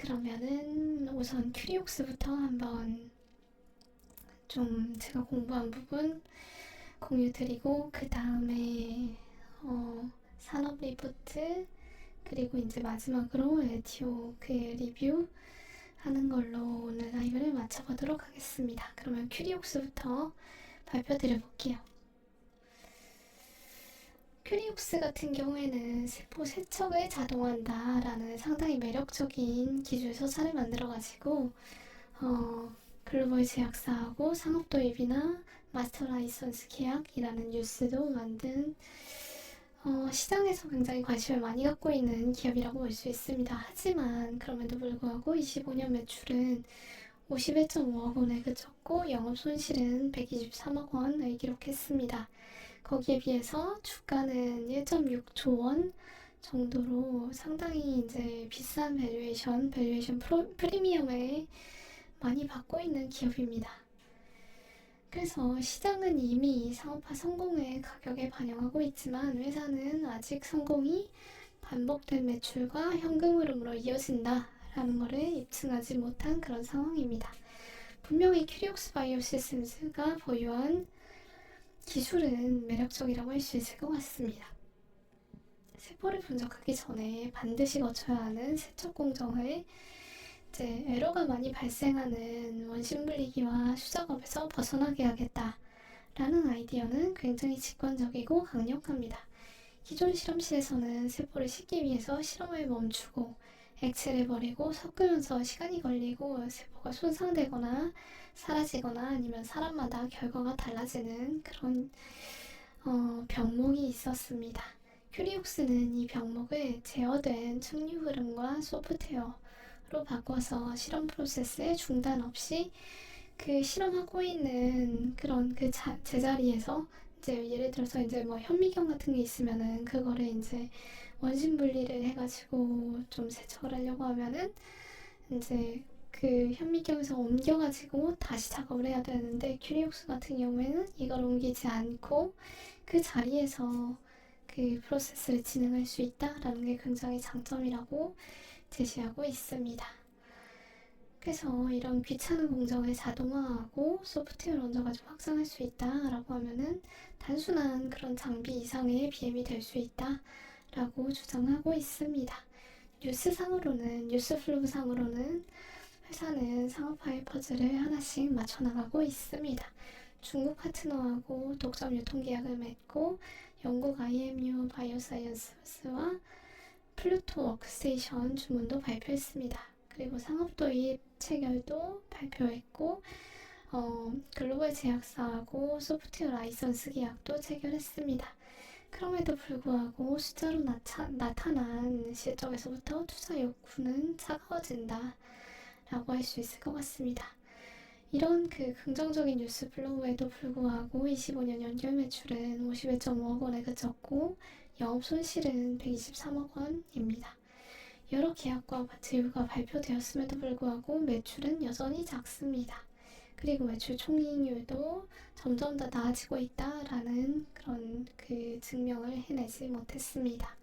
그러면은 우선 큐리옥스부터 한번 좀 제가 공부한 부분 공유 드리고, 그 다음에 산업 리포트, 그리고 이제 마지막으로 LTO 그 리뷰 하는 걸로 오늘 라이브를 마쳐보도록 하겠습니다. 그러면 큐리옥스부터 발표 드려볼게요. 큐리옥스 같은 경우에는 세포 세척을 자동화한다 라는 상당히 매력적인 기술 서사를 만들어가지고 글로벌 제약사하고 상업 도입이나 마스터 라이선스 계약이라는 뉴스도 만든 시장에서 굉장히 관심을 많이 갖고 있는 기업이라고 볼 수 있습니다. 하지만 그럼에도 불구하고 25년 매출은 51.5억 원에 그쳤고 영업 손실은 123억 원을 기록했습니다. 거기에 비해서 주가는 1.6조 원 정도로 상당히 이제 비싼 밸류에이션 프리미엄을 많이 받고 있는 기업입니다. 그래서 시장은 이미 상업화 성공의 가격에 반영하고 있지만 회사는 아직 성공이 반복된 매출과 현금 흐름으로 이어진다 라는 것을 입증하지 못한 그런 상황입니다. 분명히 큐리옥스 바이오시스템즈가 보유한 기술은 매력적이라고 할 수 있을 것 같습니다. 세포를 분석하기 전에 반드시 거쳐야 하는 세척 공정을 이제 에러가 많이 발생하는 원심 분리기와 수작업에서 벗어나게 하겠다 라는 아이디어는 굉장히 직관적이고 강력합니다. 기존 실험실에서는 세포를 씻기 위해서 실험을 멈추고 액체를 버리고 섞으면서 시간이 걸리고 세포가 손상되거나 사라지거나 아니면 사람마다 결과가 달라지는 그런 병목이 있었습니다. 큐리옥스는 이 병목을 제어된 측류 흐름과 소프트웨어로 바꿔서 실험 프로세스에 중단 없이 그 실험하고 있는 그런 그 제자리에서 이제 예를 들어서 이제 뭐 현미경 같은 게 있으면은 그거를 이제 원심 분리를 해가지고 좀 세척을 하려고 하면은 이제 그 현미경에서 옮겨가지고 다시 작업을 해야 되는데 큐리옥스 같은 경우에는 이걸 옮기지 않고 그 자리에서 그 프로세스를 진행할 수 있다라는 게 굉장히 장점이라고 제시하고 있습니다. 그래서 이런 귀찮은 공정을 자동화하고 소프트웨어를 얹어가지고 확장할 수 있다라고 하면은 단순한 그런 장비 이상의 BM이 될 수 있다라고 주장하고 있습니다. 뉴스플로우상으로는 회사는 상업화의 퍼즐을 하나씩 맞춰나가고 있습니다. 중국 파트너하고 독점 유통계약을 맺고 영국 IMU 바이오사이언스와 플루토 워크스테이션 주문도 발표했습니다. 그리고 상업 도입 체결도 발표했고 글로벌 제약사하고 소프트웨어 라이선스 계약도 체결했습니다. 그럼에도 불구하고 숫자로 나타난 실적에서부터 투자 욕구는 차가워진다 라고 할 수 있을 것 같습니다. 이런 그 긍정적인 뉴스 플로우에도 불구하고 25년 연결 매출은 51.5억 원에 그쳤고 영업 손실은 123억 원입니다. 여러 계약과 제휴가 발표되었음에도 불구하고 매출은 여전히 작습니다. 그리고 매출 총이익률도 점점 더 나아지고 있다라는 그런 그 증명을 해내지 못했습니다.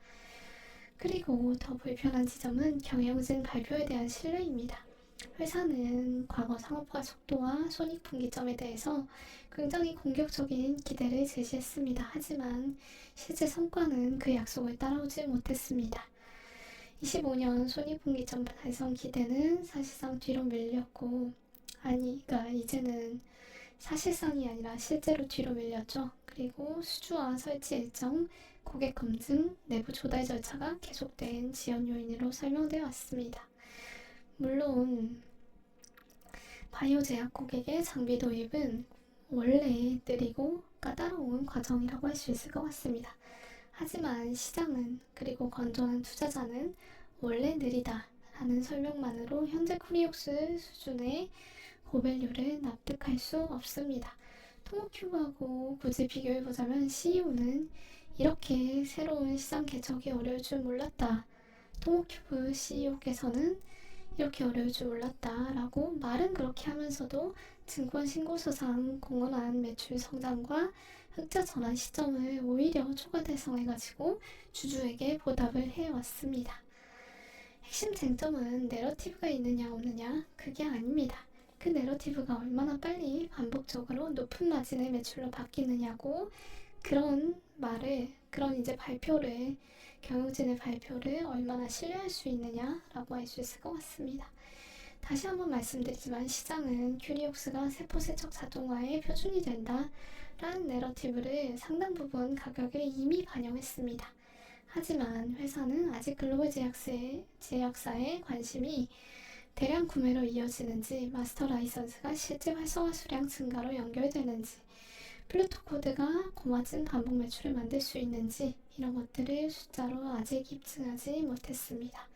그리고 더 불편한 지점은 경영진 발표에 대한 신뢰입니다. 회사는 과거 상업화 속도와 손익분기점에 대해서 굉장히 공격적인 기대를 제시했습니다. 하지만 실제 성과는 그 약속을 따라오지 못했습니다. 25년 손익분기점 달성 기대는 사실상 뒤로 밀렸고, 그러니까 이제는 사실상이 아니라 실제로 뒤로 밀렸죠. 그리고 수주와 설치 일정, 고객 검증, 내부 조달 절차가 계속된 지연 요인으로 설명되어 왔습니다. 물론 바이오 제약 고객의 장비 도입은 원래 느리고 까다로운 과정이라고 할 수 있을 것 같습니다. 하지만 시장은, 그리고 건전한 투자자는 원래 느리다 라는 설명만으로 현재 큐리옥스 수준의 고밸류를 납득할 수 없습니다. 토모큐브하고 굳이 비교해보자면 CEO는 이렇게 새로운 시장 개척이 어려울 줄 몰랐다. 토모큐브 CEO께서는 이렇게 어려울 줄 몰랐다 라고 말은 그렇게 하면서도 증권 신고서상 공언한 매출 성장과 흑자 전환 시점을 오히려 초과 달성해가지고 주주에게 보답을 해왔습니다. 핵심 쟁점은 내러티브가 있느냐 없느냐 그게 아닙니다. 그 내러티브가 얼마나 빨리 반복적으로 높은 마진의 매출로 바뀌느냐고 그런 이제 발표를 경영진의 발표를 얼마나 신뢰할 수 있느냐라고 할 수 있을 것 같습니다. 다시 한번 말씀드리지만 시장은 큐리옥스가 세포 세척 자동화의 표준이 된다라는 내러티브를 상당 부분 가격에 이미 반영했습니다. 하지만 회사는 아직 글로벌 제약사의 관심이 대량 구매로 이어지는지, 마스터 라이선스가 실제 활성화 수량 증가로 연결되는지, 플루토 코드가 고마진 반복 매출을 만들 수 있는지 이런 것들을 숫자로 아직 입증하지 못했습니다.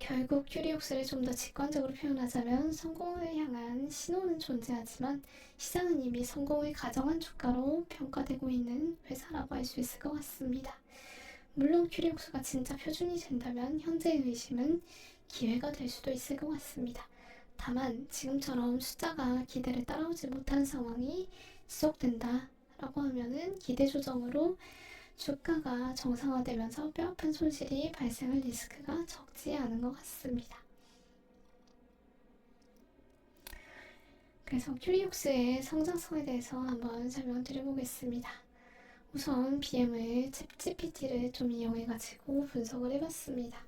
결국 큐리옥스를 좀 더 직관적으로 표현하자면 성공을 향한 신호는 존재하지만 시장은 이미 성공을 가정한 주가로 평가되고 있는 회사라고 할 수 있을 것 같습니다. 물론 큐리옥스가 진짜 표준이 된다면 현재의 의심은 기회가 될 수도 있을 것 같습니다. 다만 지금처럼 숫자가 기대를 따라오지 못한 상황이 지속된다라고 하면은 기대 조정으로 주가가 정상화되면서 뼈아픈 손실이 발생할 리스크가 적지 않은 것 같습니다. 그래서 큐리옥스의 성장성에 대해서 한번 설명드려보겠습니다. 우선 BM을 GPT를 좀 이용해가지고 분석을 해봤습니다.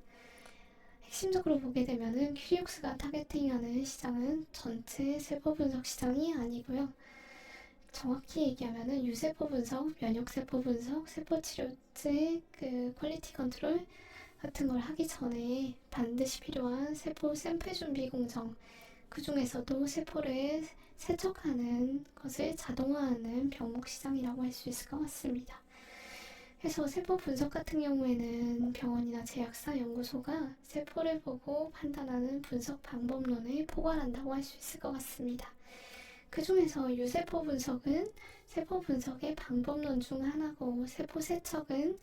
핵심적으로 보게 되면은 큐리옥스가 타겟팅하는 시장은 전체 세포 분석 시장이 아니고요. 정확히 얘기하면은 유세포 분석, 면역세포 분석, 세포치료제, 퀄리티 컨트롤 같은 걸 하기 전에 반드시 필요한 세포 샘플 준비 공정, 그 중에서도 세포를 세척하는 것을 자동화하는 병목 시장이라고 할 수 있을 것 같습니다. 그래서 세포 분석 같은 경우에는 병원이나 제약사, 연구소가 세포를 보고 판단하는 분석 방법론을 포괄한다고 할 수 있을 것 같습니다. 그 중에서 유세포 분석은 세포 분석의 방법론 중 하나고, 세포 세척은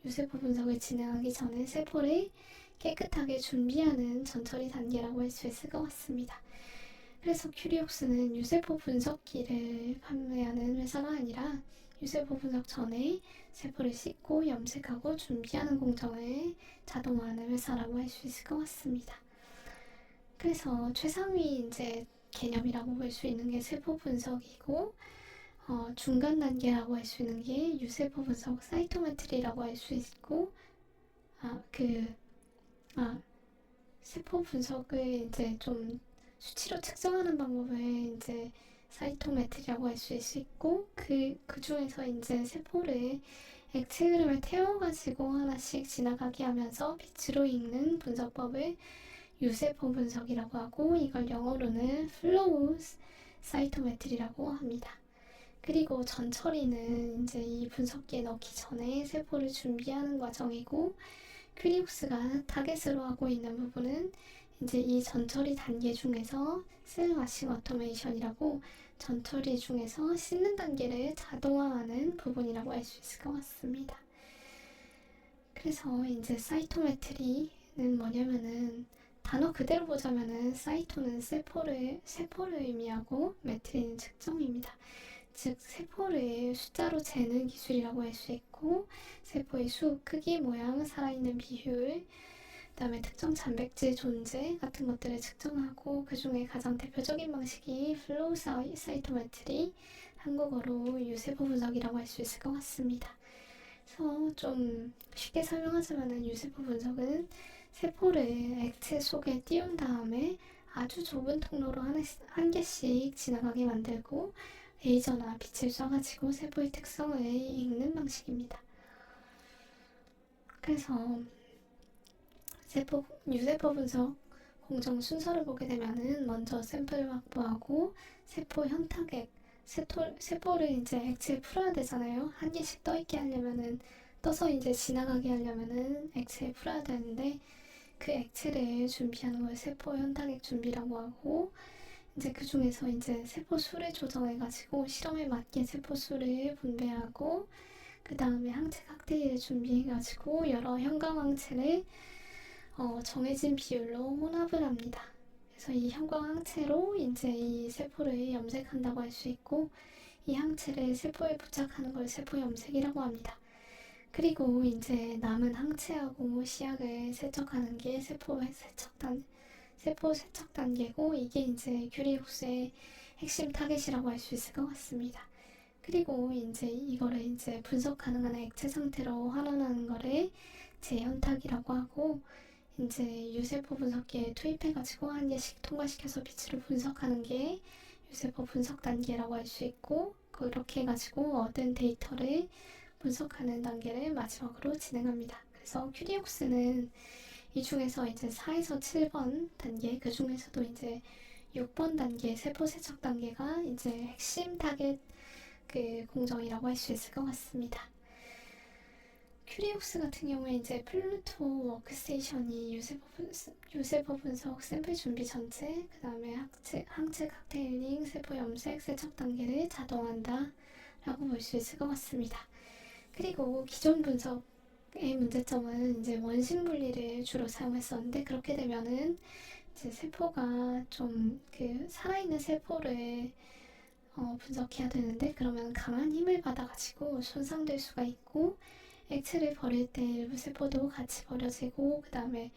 유세포 분석을 진행하기 전에 세포를 깨끗하게 준비하는 전처리 단계라고 할 수 있을 것 같습니다. 그래서 큐리옥스는 유세포 분석기를 판매하는 회사가 아니라 유세포 분석 전에 세포를 씻고 염색하고 준비하는 공정을 자동화하는 회사라고 할 수 있을 것 같습니다. 그래서 최상위 이제 개념이라고 볼 수 있는 게 세포 분석이고, 중간 단계라고 할 수 있는 게 유세포 분석 사이토메트리라고 할 수 있고, 세포 분석을 이제 좀 수치로 측정하는 방법을 이제 사이토메트리라고 할 수 있고, 그 중에서 이제 세포를 액체 그램을 태워가지고 하나씩 지나가게 하면서 빛으로 읽는 분석법을 유세포 분석이라고 하고, 이걸 영어로는 플로우 사이토메트리라고 합니다. 그리고 전처리는 이제 이 분석기에 넣기 전에 세포를 준비하는 과정이고, 큐리옥스가 타겟으로 하고 있는 부분은 이제 이 전처리 단계 중에서 셀 와싱 어토메이션이라고, 전처리 중에서 씻는 단계를 자동화하는 부분이라고 할 수 있을 것 같습니다. 그래서 이제 사이토메트리는 뭐냐면은, 단어 그대로 보자면은 사이토는 세포를 의미하고 메트리는 측정입니다. 즉 세포를 숫자로 재는 기술이라고 할 수 있고, 세포의 수, 크기, 모양, 살아있는 비율, 그 다음에 특정 단백질 존재 같은 것들을 측정하고, 그 중에 가장 대표적인 방식이 플로우 사이토메트리, 한국어로 유세포 분석이라고 할 수 있을 것 같습니다. 그래서 좀 쉽게 설명하자면 유세포 분석은 세포를 액체 속에 띄운 다음에 아주 좁은 통로로 한 개씩 지나가게 만들고, 레이저나 빛을 쏴가지고 세포의 특성을 읽는 방식입니다. 그래서 유세포 분석 공정 순서를 보게 되면은 먼저 샘플을 확보하고, 세포 현타액, 세포를 이제 액체에 풀어야 되잖아요. 한 개씩 떠있게 하려면은, 떠서 이제 지나가게 하려면은 액체에 풀어야 되는데, 그 액체를 준비하는 걸 세포 현타액 준비라고 하고, 이제 그 중에서 이제 세포 수를 조정해가지고 실험에 맞게 세포 수를 분배하고, 그 다음에 항체 칵테일을 준비해가지고 여러 형광 항체를 정해진 비율로 혼합을 합니다. 그래서 이 형광 항체로 이제 이 세포를 염색한다고 할 수 있고, 이 항체를 세포에 부착하는 걸 세포 염색이라고 합니다. 그리고 이제 남은 항체하고 시약을 세척하는 게 세포 세척 단계고, 이게 이제 큐리옥스의 핵심 타겟이라고 할 수 있을 것 같습니다. 그리고 이제 이거를 이제 분석 가능한 액체 상태로 환원하는 거를 재현탁이라고 하고, 이제 유세포 분석기에 투입해가지고 한 개씩 통과시켜서 빛으로 분석하는 게 유세포 분석 단계라고 할 수 있고, 그렇게 해가지고 얻은 데이터를 분석하는 단계를 마지막으로 진행합니다. 그래서 큐리옥스는 이 중에서 이제 4에서 7번 단계, 그 중에서도 이제 6번 단계 세포 세척 단계가 이제 핵심 타겟 그 공정이라고 할 수 있을 것 같습니다. 큐리옥스 같은 경우에 이제 플루토 워크스테이션이 유세포 분석 샘플 준비 전체, 그 다음에 항체 칵테일링, 세포 염색, 세척 단계를 자동한다 라고 볼 수 있을 것 같습니다. 그리고 기존 분석의 문제점은 이제 원심 분리를 주로 사용했었는데, 그렇게 되면은 이제 세포가 좀 그 살아있는 세포를 분석해야 되는데, 그러면 강한 힘을 받아가지고 손상될 수가 있고, 액체를 버릴 때 일부 세포도 같이 버려지고, 그 다음에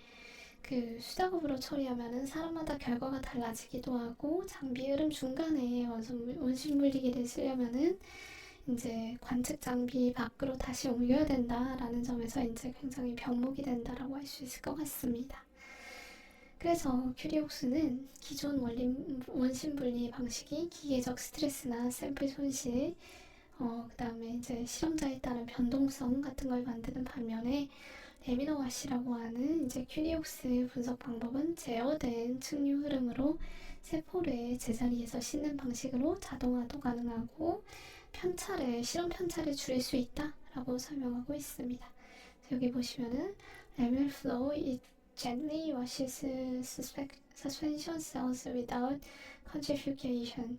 그 수작업으로 처리하면은 사람마다 결과가 달라지기도 하고, 장비 흐름 중간에 원심 물리기를 쓰려면은 이제 관측 장비 밖으로 다시 옮겨야 된다라는 점에서 이제 굉장히 병목이 된다라고 할 수 있을 것 같습니다. 그래서 큐리옥스는 기존 원심 분리 방식이 기계적 스트레스나 샘플 손실, 그 다음에 이제 실험자에 따른 변동성 같은 걸 만드는 반면에, 레미노와시라고 하는 이제 큐리옥스 분석 방법은 제어된 측류 흐름으로 세포를 제자리에서 씻는 방식으로 자동화도 가능하고, 실험 편차를 줄일 수 있다라고 설명하고 있습니다. 여기 보시면은 Lamellar flow it gently washes suspension cells without centrifugation,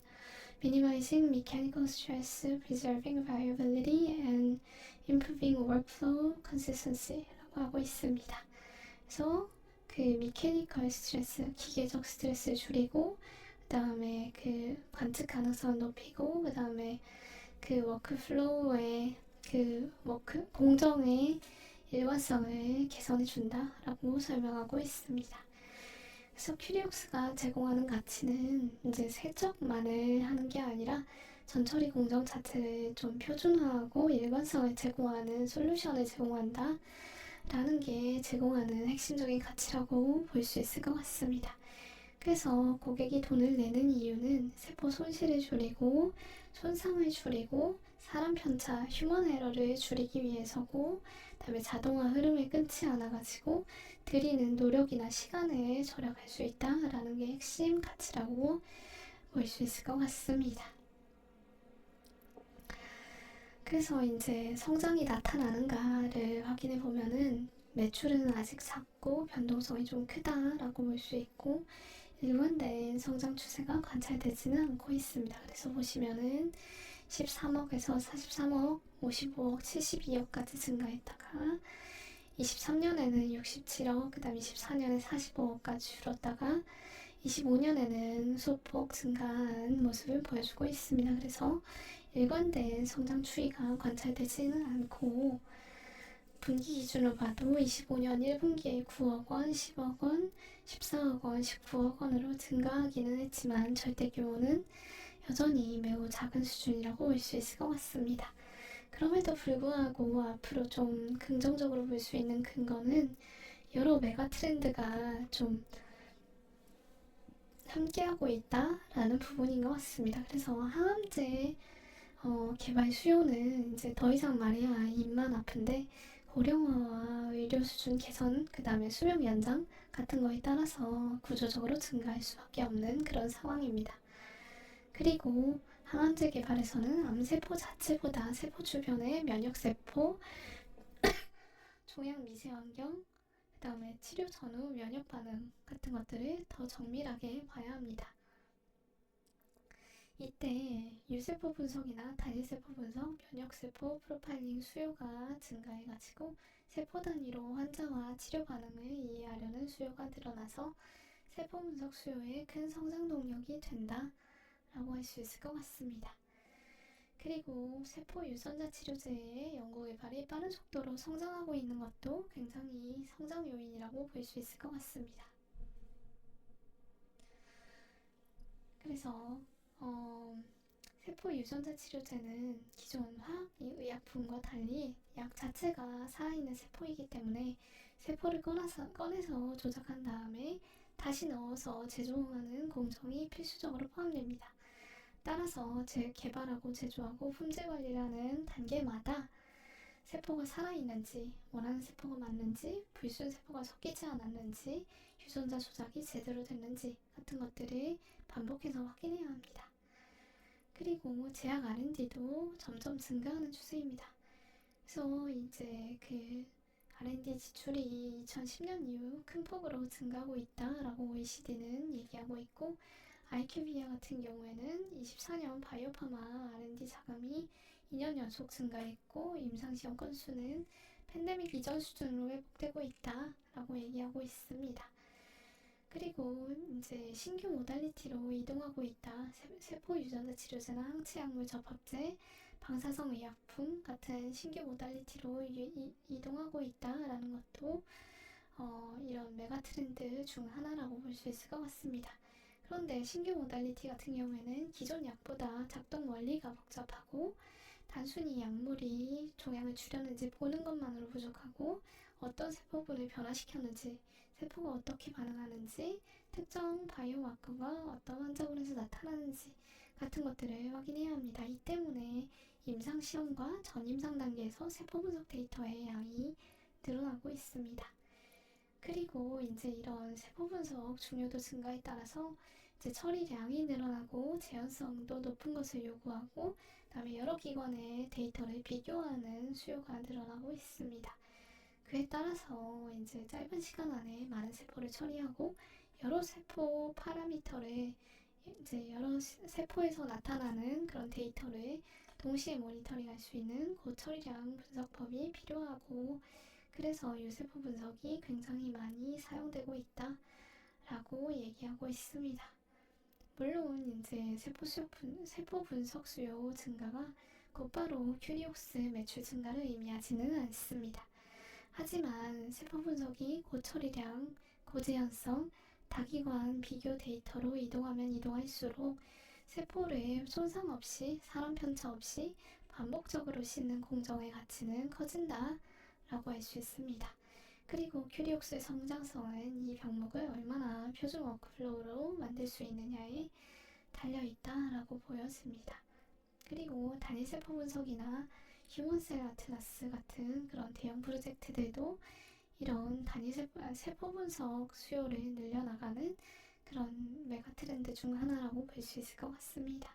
minimizing mechanical stress, preserving variability, and improving workflow consistency라고 하고 있습니다. 그래서 그 미케니컬 스트레스, 기계적 스트레스를 줄이고, 그 다음에 그 관측 가능성을 높이고, 그 다음에 그 워크플로우의 공정의 일관성을 개선해 준다라고 설명하고 있습니다. 그래서 큐리옥스가 제공하는 가치는 이제 세척만을 하는 게 아니라 전처리 공정 자체를 좀 표준화하고 일관성을 제공하는 솔루션을 제공한다 라는 게 제공하는 핵심적인 가치라고 볼 수 있을 것 같습니다. 그래서 고객이 돈을 내는 이유는 세포 손실을 줄이고 손상을 줄이고 사람 편차, 휴먼 에러를 줄이기 위해서고, 그다음에 자동화 흐름을 끊지 않아가지고 들이는 노력이나 시간을 절약할 수 있다라는 게 핵심 가치라고 볼 수 있을 것 같습니다. 그래서 이제 성장이 나타나는가를 확인해 보면은 매출은 아직 작고 변동성이 좀 크다라고 볼 수 있고, 일관된 성장 추세가 관찰되지는 않고 있습니다. 그래서 보시면은 13억에서 43억, 55억, 72억까지 증가했다가 23년에는 67억, 그 다음 24년에 45억까지 줄었다가 25년에는 소폭 증가한 모습을 보여주고 있습니다. 그래서 일관된 성장 추이가 관찰되지는 않고, 분기 기준으로 봐도 25년 1분기에 9억 원, 10억 원, 14억 원, 19억 원으로 증가하기는 했지만 절대 규모는 여전히 매우 작은 수준이라고 볼 수 있을 것 같습니다. 그럼에도 불구하고 앞으로 좀 긍정적으로 볼 수 있는 근거는 여러 메가 트렌드가 좀 함께하고 있다라는 부분인 것 같습니다. 그래서 항암제 개발 수요는 이제 더 이상 말해야 입만 아픈데, 고령화와 의료 수준 개선, 그 다음에 수명 연장 같은 거에 따라서 구조적으로 증가할 수밖에 없는 그런 상황입니다. 그리고 항암제 개발에서는 암세포 자체보다 세포 주변의 면역세포, 종양 미세 환경, 그 다음에 치료 전후 면역 반응 같은 것들을 더 정밀하게 봐야 합니다. 이때 유세포 분석이나 단위세포 분석, 면역세포 프로파일링 수요가 증가해가지고 세포 단위로 환자와 치료 반응을 이해하려는 수요가 늘어나서 세포 분석 수요에 큰 성장 동력이 된다라고 할 수 있을 것 같습니다. 그리고 세포 유전자 치료제의 연구 개발이 빠른 속도로 성장하고 있는 것도 굉장히 성장 요인이라고 볼 수 있을 것 같습니다. 그래서 세포 유전자 치료제는 기존 화학 의약품과 달리 약 자체가 살아있는 세포이기 때문에 세포를 꺼내서 조작한 다음에 다시 넣어서 재조정하는 공정이 필수적으로 포함됩니다. 따라서 개발하고 제조하고 품질 관리라는 단계마다 세포가 살아있는지, 원하는 세포가 맞는지, 불순 세포가 섞이지 않았는지, 유전자 조작이 제대로 됐는지 같은 것들을 반복해서 확인해야 합니다. 그리고 제약 R&D도 점점 증가하는 추세입니다. 그래서 이제 R&D 지출이 2010년 이후 큰 폭으로 증가하고 있다라고 OECD는 얘기하고 있고, IQVIA 같은 경우에는 24년 바이오파마 R&D 자금이 2년 연속 증가했고, 임상시험 건수는 팬데믹 이전 수준으로 회복되고 있다라고 얘기하고 있습니다. 그리고 이제 신규 모달리티로 이동하고 있다. 세포 유전자 치료제나 항체 약물 접합제, 방사성 의약품 같은 신규 모달리티로 이동하고 있다라는 것도 이런 메가 트렌드 중 하나라고 볼 수 있을 것 같습니다. 그런데 신규 모달리티 같은 경우에는 기존 약보다 작동 원리가 복잡하고 단순히 약물이 종양을 줄였는지 보는 것만으로 부족하고 어떤 세포분을 변화시켰는지, 세포가 어떻게 반응하는지, 특정 바이오마커가 어떤 환자군에서 나타나는지 같은 것들을 확인해야 합니다. 이 때문에 임상시험과 전임상 단계에서 세포 분석 데이터의 양이 늘어나고 있습니다. 그리고 이제 이런 세포 분석 중요도 증가에 따라서 이제 처리량이 늘어나고 재현성도 높은 것을 요구하고, 그다음에 여러 기관의 데이터를 비교하는 수요가 늘어나고 있습니다. 그에 따라서 이제 짧은 시간 안에 많은 세포를 처리하고 여러 세포 파라미터를, 이제 여러 세포에서 나타나는 그런 데이터를 동시에 모니터링할 수 있는 고처리량 분석법이 필요하고, 그래서 유세포 분석이 굉장히 많이 사용되고 있다라고 얘기하고 있습니다. 물론 이제 세포 분석 수요 증가가 곧바로 큐리옥스 매출 증가를 의미하지는 않습니다. 하지만 세포 분석이 고처리량, 고재현성, 다기관 비교 데이터로 이동하면 이동할수록 세포를 손상 없이, 사람 편차 없이 반복적으로 씻는 공정의 가치는 커진다 라고 할 수 있습니다. 그리고 큐리옥스의 성장성은 이 병목을 얼마나 표준 워크플로우로 만들 수 있느냐에 달려있다라고 보여집니다. 그리고 단위세포 분석이나 휴먼셀 아트라스 같은 그런 대형 프로젝트들도 이런 세포 분석 수요를 늘려나가는 그런 메가 트렌드 중 하나라고 볼 수 있을 것 같습니다.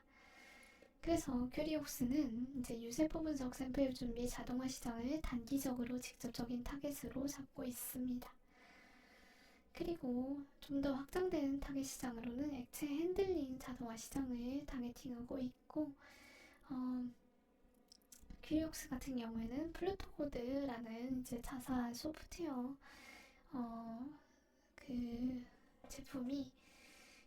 그래서 큐리옥스는 이제 유세포 분석 샘플 준비 자동화 시장을 단기적으로 직접적인 타겟으로 잡고 있습니다. 그리고 좀 더 확장된 타겟 시장으로는 액체 핸들링 자동화 시장을 타겟팅하고 있고, 큐리옥스 같은 경우에는 플루토코드라는 이제 자사 소프트웨어 제품이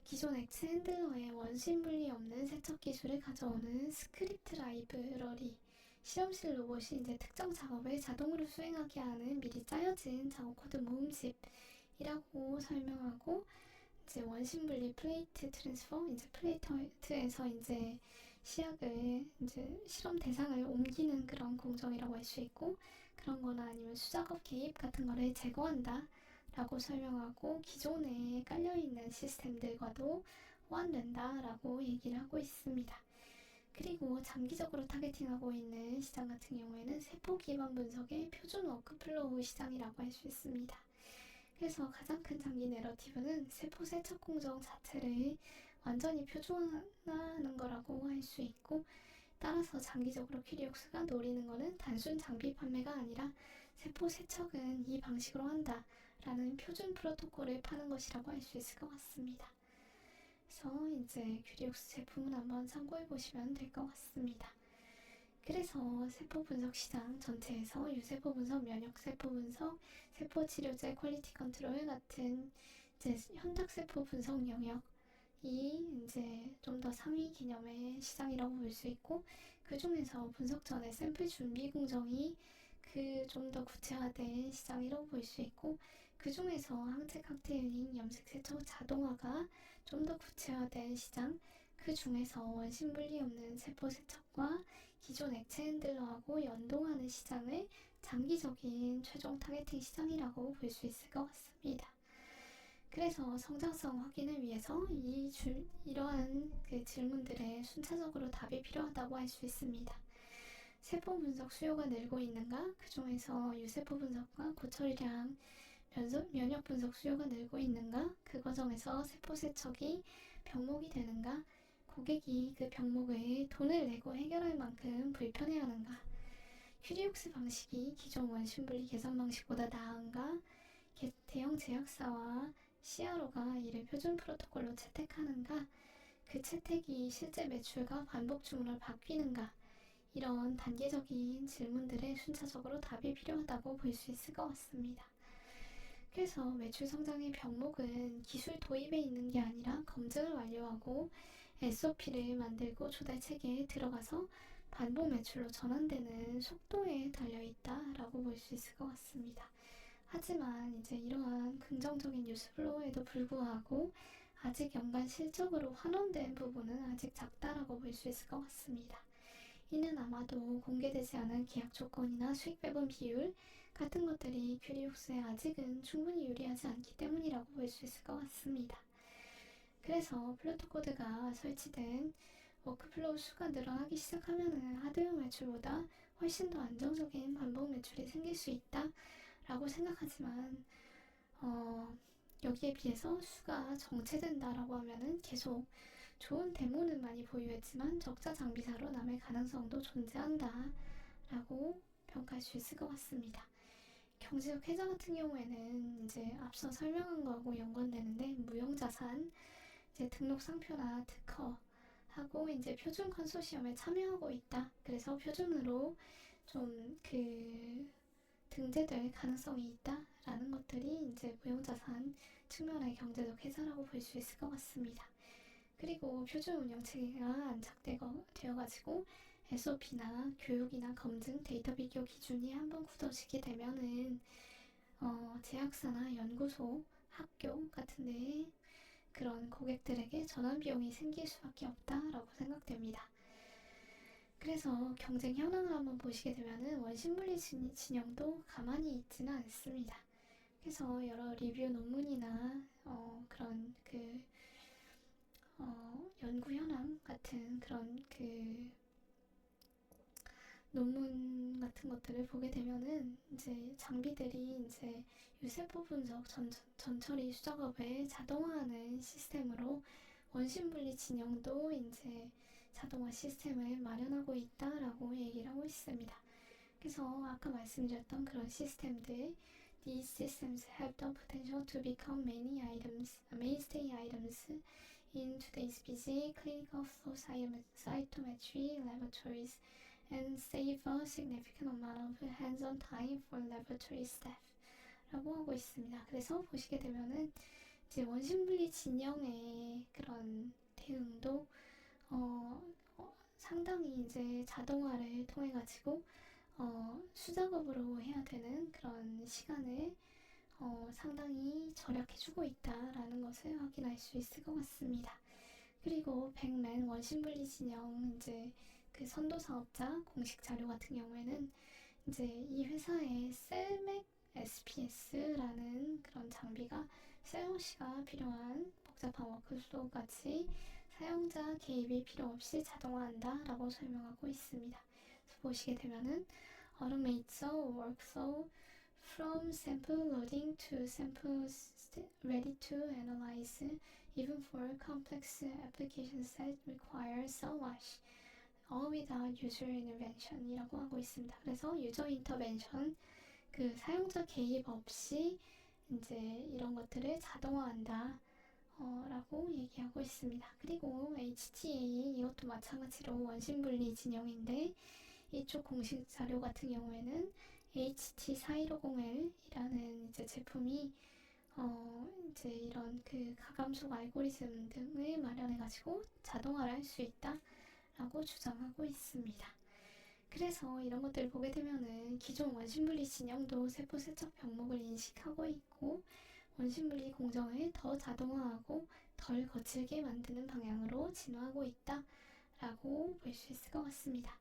기존 액체 핸들러의 원심 분리 없는 세척 기술을 가져오는 스크립트 라이브러리, 실험실 로봇이 이제 특정 작업을 자동으로 수행하게 하는 미리 짜여진 작업 코드 모음집이라고 설명하고, 이제 원심 분리 플레이트 트랜스퍼, 이제 플레이트에서 이제 시약을 이제 실험 대상을 옮기는 그런 공정이라고 할 수 있고, 그런 거나 아니면 수작업 개입 같은 거를 제거한다 라고 설명하고, 기존에 깔려있는 시스템들과도 호환된다 라고 얘기를 하고 있습니다. 그리고 장기적으로 타겟팅하고 있는 시장 같은 경우에는 세포 기반 분석의 표준 워크플로우 시장이라고 할 수 있습니다. 그래서 가장 큰 장기 내러티브는 세포 세척 공정 자체를 완전히 표준화하는 거라고 할 수 있고, 따라서 장기적으로 큐리옥스가 노리는 것은 단순 장비 판매가 아니라 세포 세척은 이 방식으로 한다 라는 표준 프로토콜을 파는 것이라고 할 수 있을 것 같습니다. 그래서 이제 큐리옥스 제품은 한번 참고해 보시면 될 것 같습니다. 그래서 세포 분석 시장 전체에서 유세포 분석, 면역세포 분석, 세포 치료제 퀄리티 컨트롤 같은 이제 현탁세포 분석 영역, 이제 좀 더 상위 개념의 시장이라고 볼 수 있고, 그 중에서 분석 전에 샘플 준비 공정이 그 좀 더 구체화된 시장이라고 볼 수 있고, 그 중에서 항체 칵테일링 염색 세척 자동화가 좀 더 구체화된 시장, 그 중에서 원심 분리 없는 세포 세척과 기존 액체 핸들러하고 연동하는 시장을 장기적인 최종 타겟팅 시장이라고 볼 수 있을 것 같습니다. 그래서 성장성 확인을 위해서 이러한 그 질문들에 순차적으로 답이 필요하다고 할 수 있습니다. 세포 분석 수요가 늘고 있는가? 그 중에서 유세포 분석과 고처리량 면역 분석 수요가 늘고 있는가? 그 과정에서 세포 세척이 병목이 되는가? 고객이 그 병목을 돈을 내고 해결할 만큼 불편해하는가? 큐리옥스 방식이 기존 원심 분리 계산 방식보다 나은가? 대형 제약사와 CRO가 이를 표준 프로토콜로 채택하는가? 그 채택이 실제 매출과 반복 주문을 바뀌는가? 이런 단계적인 질문들에 순차적으로 답이 필요하다고 볼 수 있을 것 같습니다. 그래서 매출 성장의 병목은 기술 도입에 있는 게 아니라 검증을 완료하고 SOP를 만들고 조달 체계에 들어가서 반복 매출로 전환되는 속도에 달려있다라고 볼 수 있을 것 같습니다. 하지만 이제 이러한 긍정적인 뉴스 플로우에도 불구하고 아직 연간 실적으로 환원된 부분은 아직 작다라고 볼 수 있을 것 같습니다. 이는 아마도 공개되지 않은 계약 조건이나 수익 배분 비율 같은 것들이 큐리옥스에 아직은 충분히 유리하지 않기 때문이라고 볼 수 있을 것 같습니다. 그래서 플루토 코드가 설치된 워크플로우 수가 늘어나기 시작하면 하드웨어 매출보다 훨씬 더 안정적인 반복 매출이 생길 수 있다 라고 생각하지만 여기에 비해서 수가 정체된다라고 하면은 계속 좋은 데모는 많이 보유했지만 적자 장비사로 남을 가능성도 존재한다 라고 평가할 수 있을 것 같습니다. 경제적 회자 같은 경우에는 이제 앞서 설명한 거하고 연관되는데 무형자산, 이제 등록 상표나 특허 하고 이제 표준 컨소시엄에 참여하고 있다. 그래서 표준으로 좀 등재될 가능성이 있다라는 것들이 이제 무형자산 측면의 경제적 회사라고 볼 수 있을 것 같습니다. 그리고 표준 운영 체계가 안착되어가지고 SOP나 교육이나 검증, 데이터 비교 기준이 한번 굳어지게 되면은 제약사나 연구소, 학교 같은 데에 그런 고객들에게 전환 비용이 생길 수밖에 없다라고 생각됩니다. 그래서 경쟁 현황을 한번 보시게 되면은 원심분리 진영도 가만히 있지는 않습니다. 그래서 여러 리뷰 논문이나 그런 연구 현황 같은 그런 논문 같은 것들을 보게 되면은 이제 장비들이 이제 유세포 분석 전처리 수작업을 자동화하는 시스템으로 원심분리 진영도 이제 자동화 시스템을 마련하고 있다라고 얘기를 하고 있습니다. 그래서 아까 말씀드렸던 그런 시스템들, these systems have the potential to become mainstay items in today's busy clinical flow cytometry laboratories and save a significant amount of hands-on time for laboratory staff 라고 하고 있습니다. 그래서 보시게 되면은 이제 원심분리 진영의 그런 대응도 상당히 이제 자동화를 통해 가지고 수작업으로 해야 되는 그런 시간을 상당히 절약해주고 있다라는 것을 확인할 수 있을 것 같습니다. 그리고 백맨 원심분리 진영 이제 그 선도 사업자 공식 자료 같은 경우에는 이제 이 회사의 셀맥 SPS라는 그런 장비가 셀워시가 필요한 복잡한 워크플로우 같이 사용자 개입이 필요 없이 자동화한다 라고 설명하고 있습니다. 그래서 보시게 되면은 automates a workflow from sample loading to samples ready to analyze even for complex applications that require cell wash all without user intervention 이라고 하고 있습니다. 그래서 유저 인터벤션 그 사용자 개입 없이 이제 이런 것들을 자동화한다 라고 얘기하고 있습니다. 그리고 HTA 이것도 마찬가지로 원심분리 진영인데 이쪽 공식 자료 같은 경우에는 HT4150L이라는 이제 제품이 이제 이런 그 가감속 알고리즘 등을 마련해가지고 자동화를 할 수 있다라고 주장하고 있습니다. 그래서 이런 것들을 보게 되면은 기존 원심분리 진영도 세포 세척 병목을 인식하고 있고 원심분리 공정을 더 자동화하고 덜 거칠게 만드는 방향으로 진화하고 있다라고 볼 수 있을 것 같습니다.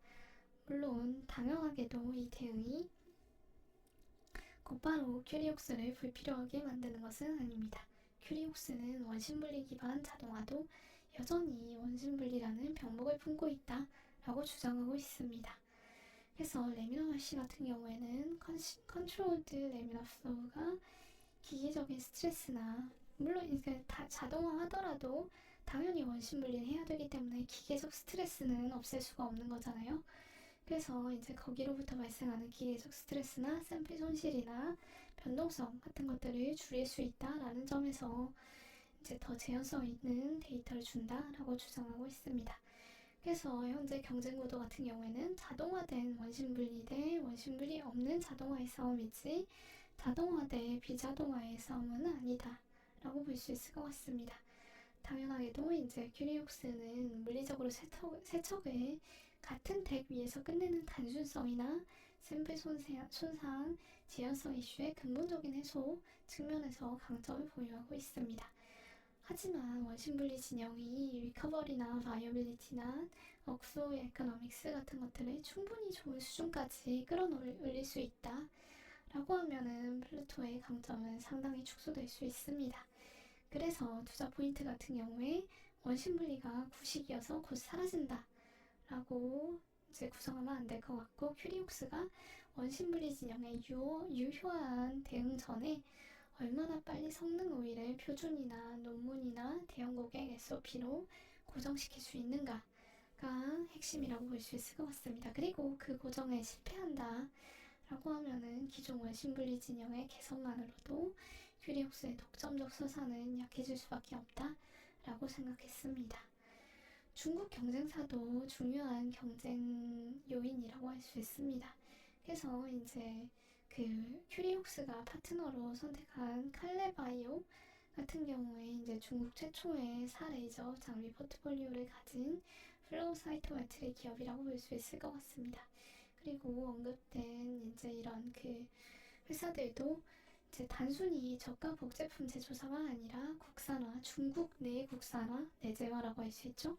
물론 당연하게도 이 대응이 곧바로 큐리옥스를 불필요하게 만드는 것은 아닙니다. 큐리옥스는 원심분리 기반 자동화도 여전히 원심분리라는 병목을 품고 있다라고 주장하고 있습니다. 그래서 레미너 메쉬 같은 경우에는 컨트롤드 레미너 플로우가 기계적인 스트레스나 물론 이제 다 자동화 하더라도 당연히 원심 분리를 해야 되기 때문에 기계적 스트레스는 없앨 수가 없는 거잖아요. 그래서 이제 거기로부터 발생하는 기계적 스트레스나 샘플 손실이나 변동성 같은 것들을 줄일 수 있다라는 점에서 이제 더 재현성 있는 데이터를 준다라고 주장하고 있습니다. 그래서 현재 경쟁 구도 같은 경우에는 자동화된 원심분리 대 원심분리 없는 자동화의 싸움이지 자동화 대 비자동화의 싸움은 아니다 라고 볼 수 있을 것 같습니다. 당연하게도 이제 큐리옥스는 물리적으로 세척을 같은 덱 위에서 끝내는 단순성이나 샘플 손상, 지연성 이슈의 근본적인 해소 측면에서 강점을 보유하고 있습니다. 하지만 원심분리 진영이 리커버리나 바이어빌리티나 억소 에코노믹스 같은 것들을 충분히 좋은 수준까지 끌어올릴 수 있다 라고 하면은 플루토의 강점은 상당히 축소될 수 있습니다. 그래서 투자 포인트 같은 경우에 원심분리가 구식이어서 곧 사라진다 라고 이제 구성하면 안 될 것 같고 큐리옥스가 원심분리 진영의 유효한 대응 전에 얼마나 빨리 성능 우위를 표준이나 논문이나 대형 고객 SOP로 고정시킬 수 있는가가 핵심이라고 볼 수 있을 것 같습니다. 그리고 그 고정에 실패한다 라고 하면은 기존 원심분리 진영의 개선만으로도 큐리옥스의 독점적 서사는 약해질 수밖에 없다 라고 생각했습니다. 중국 경쟁사도 중요한 경쟁 요인이라고 할 수 있습니다. 그래서 이제 그 큐리옥스가 파트너로 선택한 칼레바이오 같은 경우에 이제 중국 최초의 사레이저 장비 포트폴리오를 가진 플로우 사이토메트리 기업이라고 볼 수 있을 것 같습니다. 그리고 언급된 이제 이런 그 회사들도 이제 단순히 저가 복제품 제조사가 아니라 국산화, 중국 내 국산화, 내재화라고 할 수 있죠.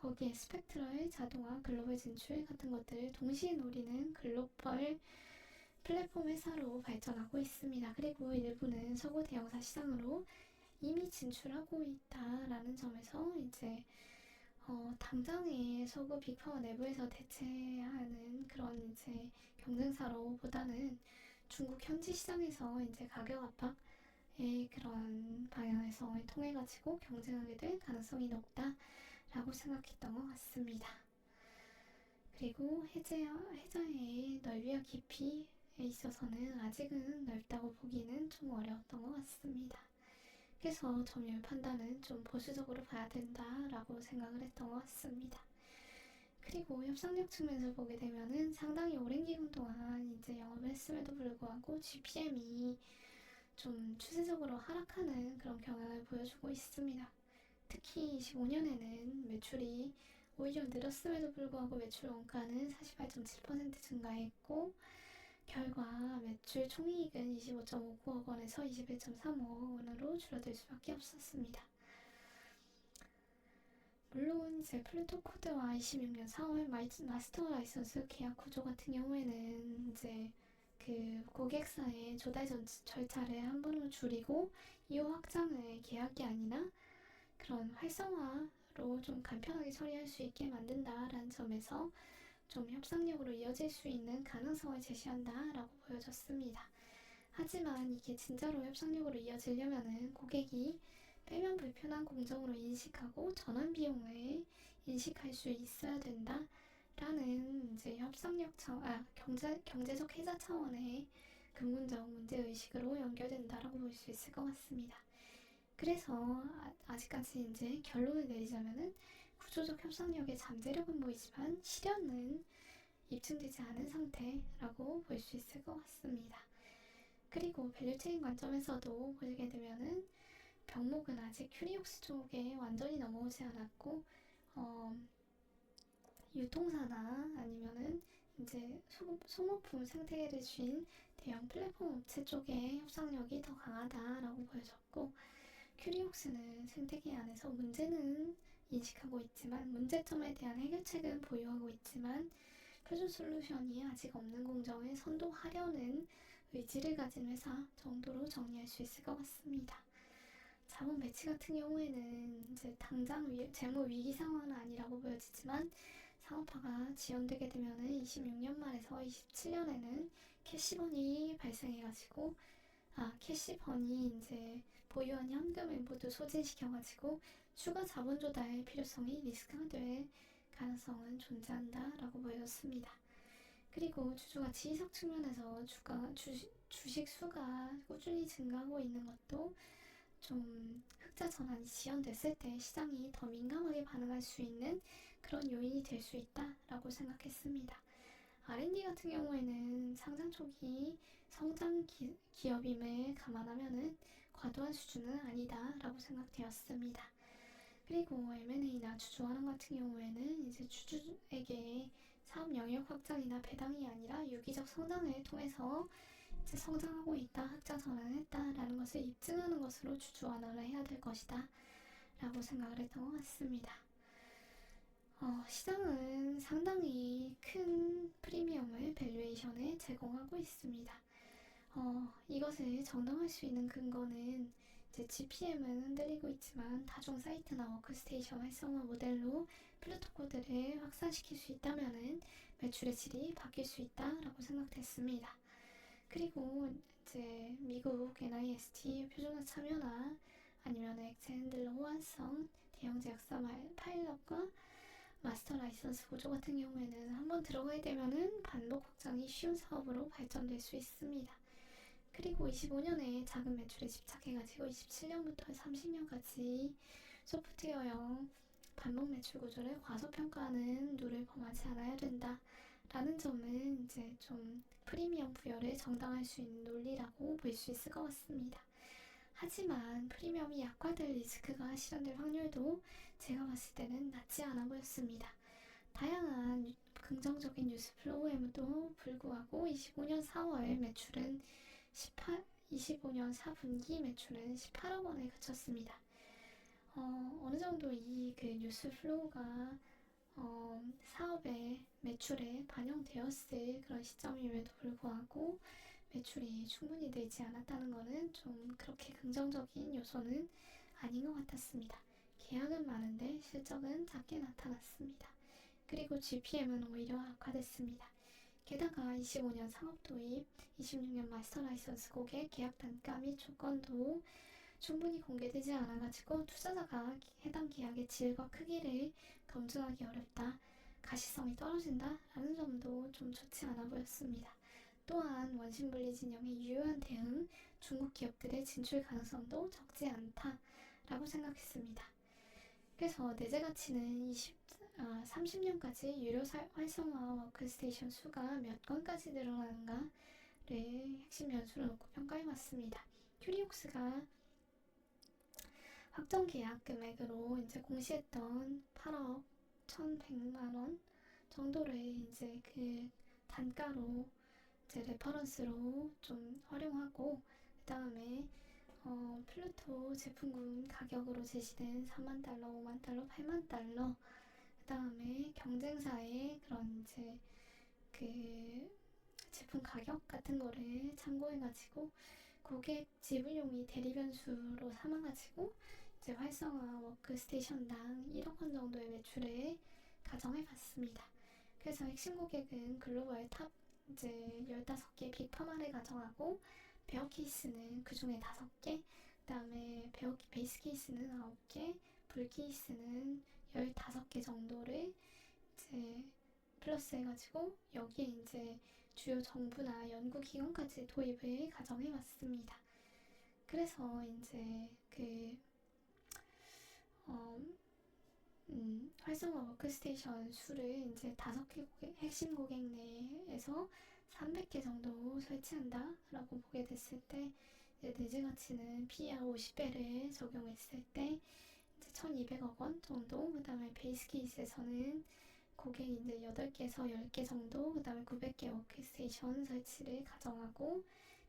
거기에 스펙트럴, 자동화, 글로벌 진출 같은 것들을 동시에 노리는 글로벌 플랫폼 회사로 발전하고 있습니다. 그리고 일부는 서구 대형사 시장으로 이미 진출하고 있다라는 점에서 이제 당장의 서구 빅파워 내부에서 대체하는 그런 이제 경쟁사로보다는 중국 현지 시장에서 이제 가격 압박의 그런 방향에서 통해 가지고 경쟁하게 될 가능성이 높다라고 생각했던 것 같습니다. 그리고 해자의 넓이와 깊이에 있어서는 아직은 넓다고 보기는 좀 어려웠던 것 같습니다. 그래서 점유율 판단은 좀 보수적으로 봐야 된다라고 생각을 했던 것 같습니다. 그리고 협상력 측면에서 보게 되면은 상당히 오랜 기간 동안 이제 영업을 했음에도 불구하고 GPM이 좀 추세적으로 하락하는 그런 경향을 보여주고 있습니다. 특히 25년에는 매출이 오히려 늘었음에도 불구하고 매출 원가는 48.7% 증가했고 결과 매출 총이익은 25.59억 원에서 21.3억 원으로 줄어들 수밖에 없었습니다. 물론 이제 플루토 코드와 26년 4월 마스터 라이선스 계약 구조 같은 경우에는 이제 그 고객사의 조달 절차를 한 번으로 줄이고 이후 확장을 계약이 아니라 그런 활성화로 좀 간편하게 처리할 수 있게 만든다라는 점에서 좀 협상력으로 이어질 수 있는 가능성을 제시한다라고 보여졌습니다. 하지만 이게 진짜로 협상력으로 이어지려면은 고객이 빼면 불편한 공정으로 인식하고 전환 비용을 인식할 수 있어야 된다라는 이제 경제적 해자 차원의 근본적 문제의식으로 연결된다라고 볼 수 있을 것 같습니다. 그래서 아직까지 이제 결론을 내리자면은 구조적 협상력의 잠재력은 보이지만 실현은 입증되지 않은 상태라고 볼 수 있을 것 같습니다. 그리고 밸류체인 관점에서도 보게 되면은 병목은 아직 큐리옥스 쪽에 완전히 넘어오지 않았고, 어, 유통사나 아니면은 이제 소모품 생태계를 쥔 대형 플랫폼 업체 쪽에 협상력이 더 강하다라고 보여졌고, 큐리옥스는 생태계 안에서 문제는 인식하고 있지만 문제점에 대한 해결책은 보유하고 있지만 표준 솔루션이 아직 없는 공정을 선도하려는 의지를 가진 회사 정도로 정리할 수 있을 것 같습니다. 자본 배치 같은 경우에는 이제 당장 재무 위기 상황은 아니라고 보여지지만 상업화가 지연되게 되면은 26년 말에서 27년에는 캐시번이 발생해가지고 캐시번이 이제 보유한 현금을 모두 소진시켜가지고 추가 자본 조달 필요성이 리스크가 될 가능성은 존재한다라고 보여졌습니다. 그리고 주주가치 희석 측면에서 주식 수가 꾸준히 증가하고 있는 것도 좀 흑자 전환이 지연됐을 때 시장이 더 민감하게 반응할 수 있는 그런 요인이 될 수 있다라고 생각했습니다. R&D 같은 경우에는 상장 초기 성장 기업임을 감안하면은 과도한 수준은 아니다라고 생각되었습니다. 그리고 M&A나 주주환원 같은 경우에는 이제 주주에게 사업 영역 확장이나 배당이 아니라 유기적 성장을 통해서 이제 성장하고 있다, 흑자 전환했다라는 것을 입증하는 것으로 주주환원을 해야 될 것이다 라고 생각을 했던 것 같습니다. 시장은 상당히 큰 프리미엄을 밸류에이션에 제공하고 있습니다. 이것을 정당할 수 있는 근거는 이제 GPM은 흔들리고 있지만 다중 사이트나 워크스테이션 활성화 모델로 플루토 코드를 확산시킬 수 있다면은 매출의 질이 바뀔 수 있다라고 생각됐습니다. 그리고 이제 미국 NIST 표준화 참여나 아니면 엑스핸들러 호환성 대형 제약사 파일럿과 마스터 라이선스 보조 같은 경우에는 한번 들어가게 되면은 반복 확장이 쉬운 사업으로 발전될 수 있습니다. 그리고 25년에 작은 매출에 집착해가지고 27년부터 30년까지 소프트웨어형 반복 매출 구조를 과소평가하는 룰을 범하지 않아야 된다. 라는 점은 이제 좀 프리미엄 부여를 정당할 수 있는 논리라고 볼 수 있을 것 같습니다. 하지만 프리미엄이 약화될 리스크가 실현될 확률도 제가 봤을 때는 낮지 않아 보였습니다. 다양한 긍정적인 뉴스 플로우에도 불구하고 25년 4월 매출은 25년 4분기 매출은 18억 원에 그쳤습니다. 어느 정도 이 그 뉴스 플로우가 사업의 매출에 반영되었을 그런 시점임에도 불구하고 매출이 충분히 늘지 않았다는 것은 좀 그렇게 긍정적인 요소는 아닌 것 같았습니다. 계약은 많은데 실적은 작게 나타났습니다. 그리고 GPM은 오히려 악화됐습니다. 게다가 25년 상업 도입, 26년 마스터 라이선스 고객 계약 단가 및 조건도 충분히 공개되지 않아가지고 투자자가 해당 계약의 질과 크기를 검증하기 어렵다, 가시성이 떨어진다 라는 점도 좀 좋지 않아 보였습니다. 또한 원심분리 진영의 유효한 대응, 중국 기업들의 진출 가능성도 적지 않다라고 생각했습니다. 그래서 내재 가치는 30년까지 유료 활성화 워크스테이션 수가 몇 건까지 늘어나는가를 핵심 연수로 놓고 평가해봤습니다. 큐리옥스가 확정 계약 금액으로 이제 공시했던 8억 1,100만 원 정도를 이제 그 단가로 이제 레퍼런스로 좀 활용하고, 그 다음에 플루토 제품군 가격으로 제시된 3만 달러, 5만 달러, 8만 달러, 그 다음에 경쟁사의 그런 이제 그 제품 가격 같은 거를 참고해가지고 고객 지불용이 대리 변수로 삼아가지고 이제 활성화 워크스테이션당 1억 원 정도의 매출을 가정해봤습니다. 그래서 핵심 고객은 글로벌 탑 이제 15개 빅파마를 가정하고 베어 케이스는 그 중에 5개, 그 다음에 베이스 케이스는 9개, 불 케이스는 15개 정도를 이제 플러스 해가지고 여기에 이제 주요 정부나 연구기관까지 도입을 가정해왔습니다. 그래서 이제 활성화 워크스테이션 수를 이제 5개 핵심 고객 내에서 300개 정도 설치한다 라고 보게 됐을 때 이제 내재 가치는 PER 50배를 적용했을 때 이제 1200억 원 정도, 그 다음에 베이스 케이스에서는 고객이 이제 8개에서 10개 정도, 그 다음에 900개 워크스테이션 설치를 가정하고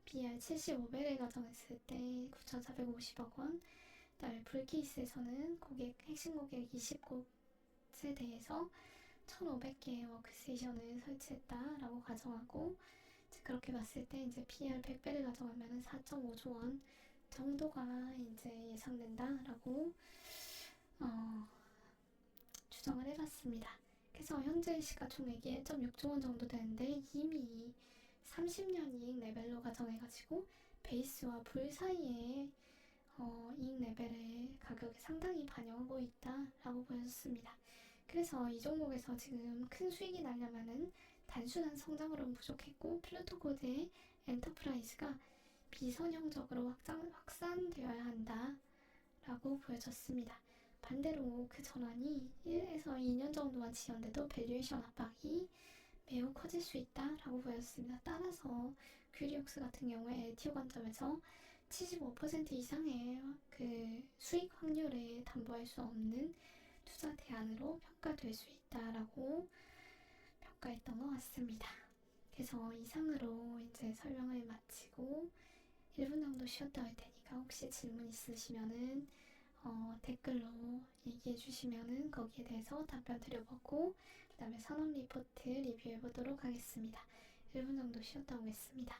BR 75배를 가정했을 때 9,450억 원, 그 다음에 불 케이스에서는 핵심 고객 20곳에 대해서 1,500개의 워크스테이션을 설치했다라고 가정하고, 이제 그렇게 봤을 때 이제 PR 100배를 가정하면 4.5조 원 정도가 이제 예상된다라고 추정을 해봤습니다. 그래서 현재 시가총액이 1.6조 원 정도 되는데 이미 30년 이익 레벨로 가정해가지고 베이스와 불 사이에 이익 레벨의 가격이 상당히 반영하고 있다라고 보여졌습니다. 그래서 이 종목에서 지금 큰 수익이 나려면은 단순한 성장으로는 부족했고 플루토 코드의 엔터프라이즈가 비선형적으로 확산되어야 한다라고 보여졌습니다. 반대로 그 전환이 1에서 2년 정도만 지연돼도 밸류에이션 압박이 매우 커질 수 있다라고 보였습니다. 따라서 큐리옥스 같은 경우에 LTO 관점에서 75% 이상의 그 수익 확률을 담보할 수 없는 투자 대안으로 평가될 수 있다라고 평가했던 것 같습니다. 그래서 이상으로 이제 설명을 마치고 1분 정도 쉬었다 올 테니까 혹시 질문 있으시면은 댓글로 얘기해 주시면은 거기에 대해서 답변 드려보고 그 다음에 산업 리포트 리뷰해 보도록 하겠습니다. 1분 정도 쉬었다 오겠습니다.